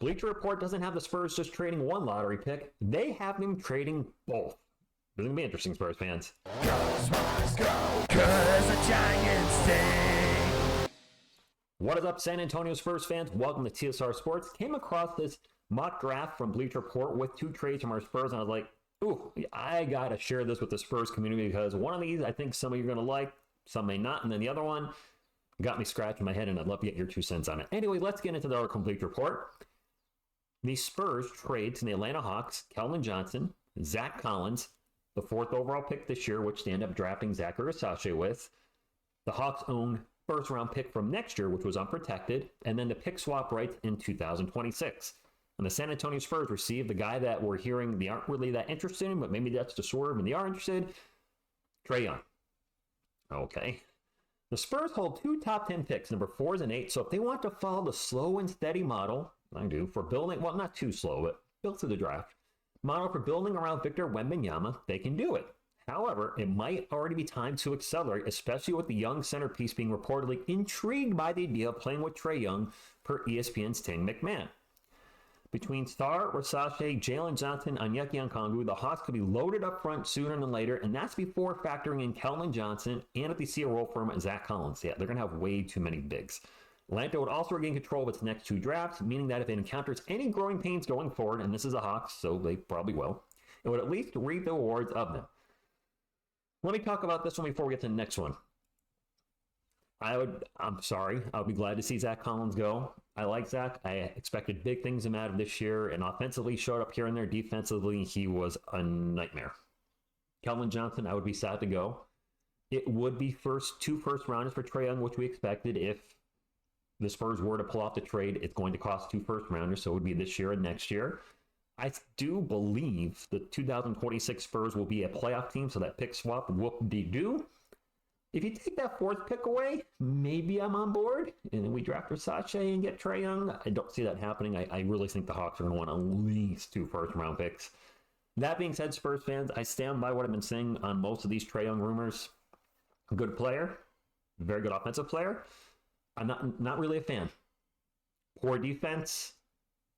Bleacher Report doesn't have the Spurs just trading one lottery pick. They have them trading both. This is going to be interesting, Spurs fans. Go, Spurs, go, 'cause the Giants stay. What is up, San Antonio Spurs fans? Welcome to TSR Sports. Came across this mock draft from Bleacher Report with 2 trades from our Spurs, and I was like, ooh, I got to share this with the Spurs community because one of these I think some of you are going to like, some may not, and then the other one got me scratching my head, and I'd love to get your 2 cents on it. Anyway, let's get into the article from Bleacher Report. The Spurs trade to the Atlanta Hawks, Keldon Johnson, Zach Collins, the 4th overall pick this year, which they end up drafting Zachary Versace with. The Hawks own first-round pick from next year, which was unprotected, and then the pick swap rights in 2026. And the San Antonio Spurs received the guy that we're hearing they aren't really that interested in, but maybe that's the swerve and they are interested, Trae Young. Okay. The Spurs hold 2 top 10 picks, number 4s and 8. So if they want to follow the slow and steady model, I do, for building, well, not too slow, but built through the draft, model for building around Victor Wembanyama, they can do it. However, it might already be time to accelerate, especially with the young centerpiece being reportedly intrigued by the idea of playing with Trae Young per ESPN's Tim McMahon. Between Star, Versace, Jalen Johnson, and Onyeka Okongwu, the Hawks could be loaded up front sooner than later, and that's before factoring in Keldon Johnson and if they see a role for him at Zach Collins. Yeah, they're going to have way too many bigs. Atlanta would also regain control of its next 2 drafts, meaning that if it encounters any growing pains going forward, and this is the Hawks, so they probably will, it would at least reap the rewards of them. Let me talk about this one before we get to the next one. I'm sorry, I would be glad to see Zach Collins go. I like Zach. I expected big things from him out of this year, and offensively showed up here and there. Defensively, he was a nightmare. Keldon Johnson, I would be sad to go. It would be 2 first rounders for Trae Young, which we expected. If the Spurs were to pull off the trade, it's going to cost 2 first rounders, so it would be this year and next year. I do believe the 2026 Spurs will be a playoff team, so that pick swap whoop-de-doo. If you take that 4th pick away, maybe I'm on board, and then we draft Versace and get Trae Young. I don't see that happening. I really think the Hawks are going to want at least 2 first-round picks. That being said, Spurs fans, I stand by what I've been saying on most of these Trae Young rumors. Good player, very good offensive player. I'm not really a fan. Poor defense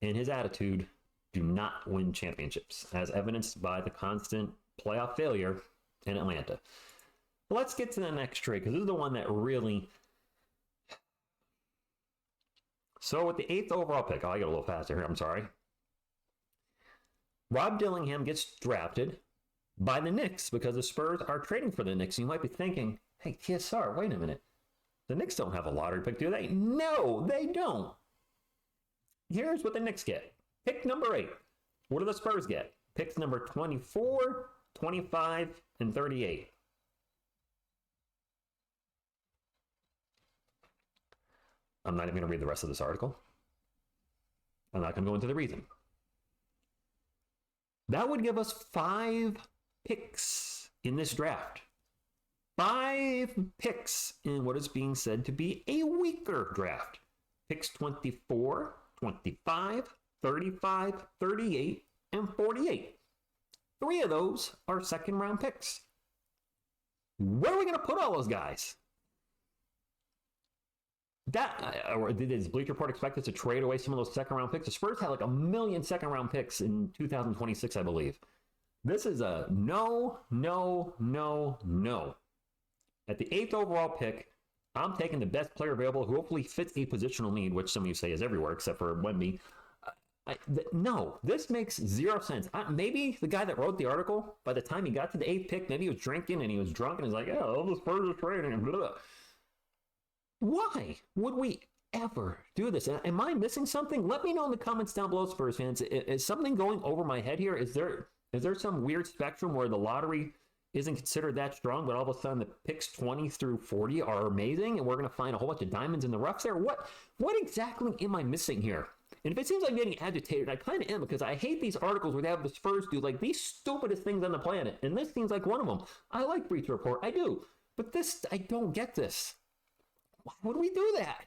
and his attitude do not win championships, as evidenced by the constant playoff failure in Atlanta. Let's get to the next trade, because this is the one that really... So with the 8th overall pick, I get a little faster here, I'm sorry. Rob Dillingham gets drafted by the Knicks because the Spurs are trading for the Knicks. You might be thinking, hey, TSR, wait a minute. The Knicks don't have a lottery pick, do they? No, they don't. Here's what the Knicks get. Pick number 8. What do the Spurs get? Picks number 24, 25, and 38. I'm not even going to read the rest of this article. I'm not going to go into the reason. That would give us 5 picks in this draft. 5 picks in what is being said to be a weaker draft. Picks 24, 25, 35, 38, and 48. 3 of those are 2nd-round picks. Where are we going to put all those guys? Does Bleacher Report expect us to trade away some of those 2nd-round picks? The Spurs had like 1 million 2nd-round picks in 2026, I believe. This is a no. At the 8th overall pick, I'm taking the best player available who hopefully fits a positional need, which some of you say is everywhere except for Wemby. No, this makes 0 sense. Maybe the guy that wrote the article, by the time he got to the 8th pick, maybe he was drinking and he was drunk and he's like, yeah, all the Spurs are trading and blah, blah. Why would we ever do this? Am I missing something? Let me know in the comments down below, Spurs fans. Is something going over my head here? Is there some weird spectrum where the lottery isn't considered that strong, but all of a sudden the picks 20 through 40 are amazing and we're going to find a whole bunch of diamonds in the roughs there? What exactly am I missing here? And if it seems like I'm getting agitated, I kind of am, because I hate these articles where they have the Spurs do like these stupidest things on the planet. And this seems like one of them. I like Bleacher Report. I do. But this, I don't get this. Why would we do that?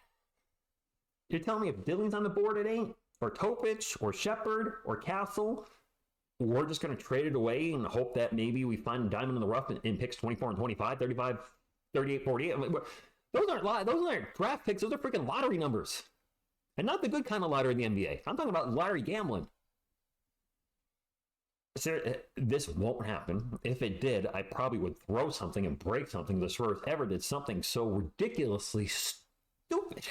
You're telling me if Dilling's on the board at 8, or Topic, or Shepard, or Castle, we're just going to trade it away and hope that maybe we find a diamond in the rough in picks 24 and 25, 35, 38, 48. I mean, those aren't draft picks. Those are freaking lottery numbers. And not the good kind of lottery in the NBA. I'm talking about lottery gambling. This won't happen. If it did, I probably would throw something and break something if the Spurs ever did something so ridiculously stupid.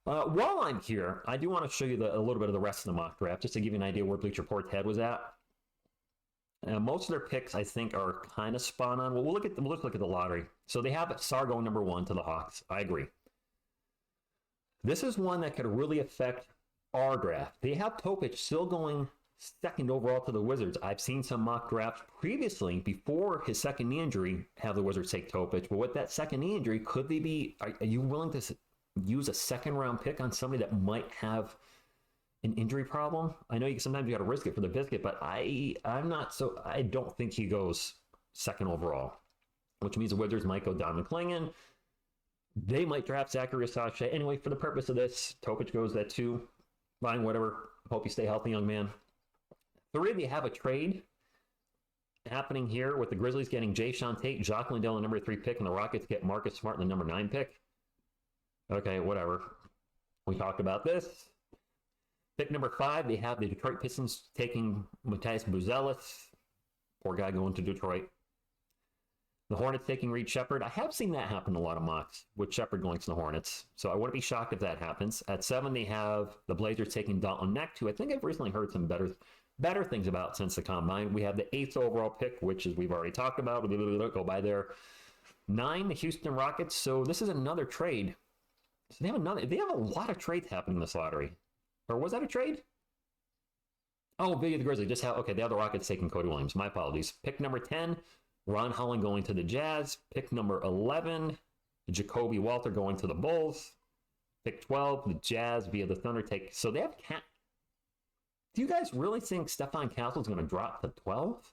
While I'm here, I do want to show you a little bit of the rest of the mock draft, just to give you an idea where Bleacher Report's head was at. Most of their picks, I think, are kind of spot on. Well, let's look at the lottery. So they have Sarr going number 1 to the Hawks. I agree. This is one that could really affect our draft. They have Topic still going 2nd overall to the Wizards. I've seen some mock drafts previously, before his second knee injury, have the Wizards take Topic. But with that second knee injury, could they be... Are you willing to use a 2nd-round pick on somebody that might have an injury problem? I know sometimes you got to risk it for the biscuit, but I'm not so... I don't think he goes 2nd overall, which means the Wizards might go Don McClingan. They might draft Zachary Assache. Anyway, for the purpose of this, Topic goes at 2. Fine, whatever. Hope you stay healthy, young man. 3, they have a trade happening here with the Grizzlies getting Jae'Sean Tate, Jacques Lindell, the number 3 pick, and the Rockets get Marcus Smart, the number 9 pick. Okay, whatever. We talked about this. Pick number 5, they have the Detroit Pistons taking Matthias Buzelis. Poor guy going to Detroit. The Hornets taking Reed Shepherd. I have seen that happen in a lot of mocks, with Shepherd going to the Hornets. So I wouldn't be shocked if that happens. At 7, they have the Blazers taking Dalton Neck, who I think I've recently heard some better things about since the Combine. We have the 8th overall pick, which is we've already talked about. Go by there. 9, the Houston Rockets. So this is another trade. So they have a lot of trades happening in this lottery. Or was that a trade? Oh, the Grizzlies just have, okay, the other Rockets taking Cody Williams. My apologies. Pick number 10, Ron Holland going to the Jazz. Pick number 11, Jacoby Walter going to the Bulls. Pick 12, the Jazz via the Thunder take. So they have Do you guys really think Stefan Castle is going to drop to 12?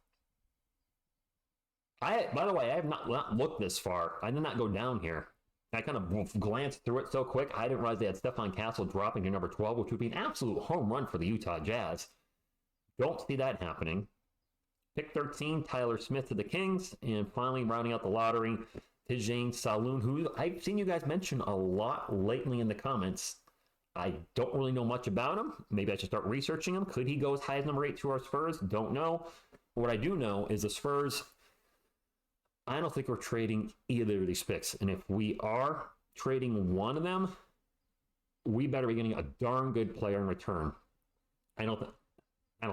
By the way, I have not looked this far. I did not go down here. I kind of glanced through it so quick. I didn't realize they had Stefan Castle dropping to number 12, which would be an absolute home run for the Utah Jazz. Don't see that happening. Pick 13, Tyler Smith to the Kings. And finally, rounding out the lottery, Tijane Saloon, who I've seen you guys mention a lot lately in the comments. I don't really know much about him. Maybe I should start researching him. Could he go as high as number 8 to our Spurs? Don't know. What I do know is the Spurs, I don't think we're trading either of these picks. And if we are trading one of them, we better be getting a darn good player in return. I don't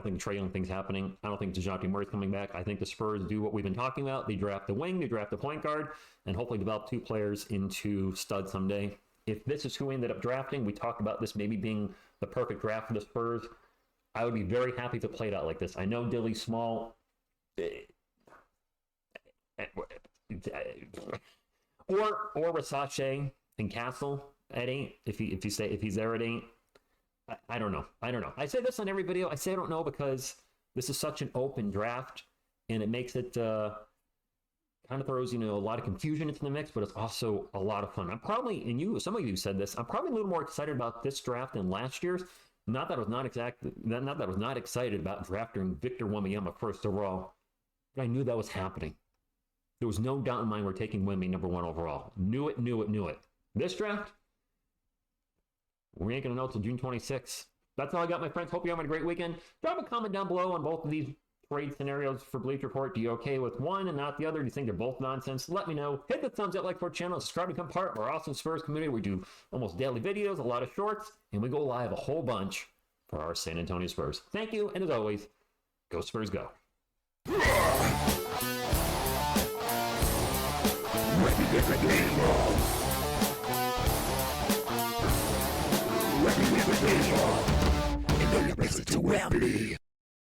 think Trae Young thing's happening. I don't think DeJounte Murray's coming back. I think the Spurs do what we've been talking about. They draft the wing, they draft the point guard, and hopefully develop 2 players into studs someday. If this is who we ended up drafting, we talked about this maybe being the perfect draft for the Spurs. I would be very happy if it played out like this. I know Dilly's small. Or Rasace and Castle at 8, if he's there at 8. I don't know. I say this on every video. I say I don't know because this is such an open draft, and it makes it kind of throws a lot of confusion into the mix, but it's also a lot of fun. I'm probably, and some of you said this, I'm probably a little more excited about this draft than last year's. Not that I was not excited about drafting Victor Wembanyama first overall, but I knew that was happening. There was no doubt in mind we're taking Wemby number 1 overall. Knew it. This draft, we ain't going to know until June 26th. That's all I got, my friends. Hope you're having a great weekend. Drop a comment down below on both of these trade scenarios for Bleacher Report. Do you okay with one and not the other? Do you think they're both nonsense? Let me know. Hit the thumbs up, like for our channel, subscribe to become part of our awesome Spurs community. We do almost daily videos, a lot of shorts, and we go live a whole bunch for our San Antonio Spurs. Thank you, and as always, go Spurs go. And then you makes it to Wembley.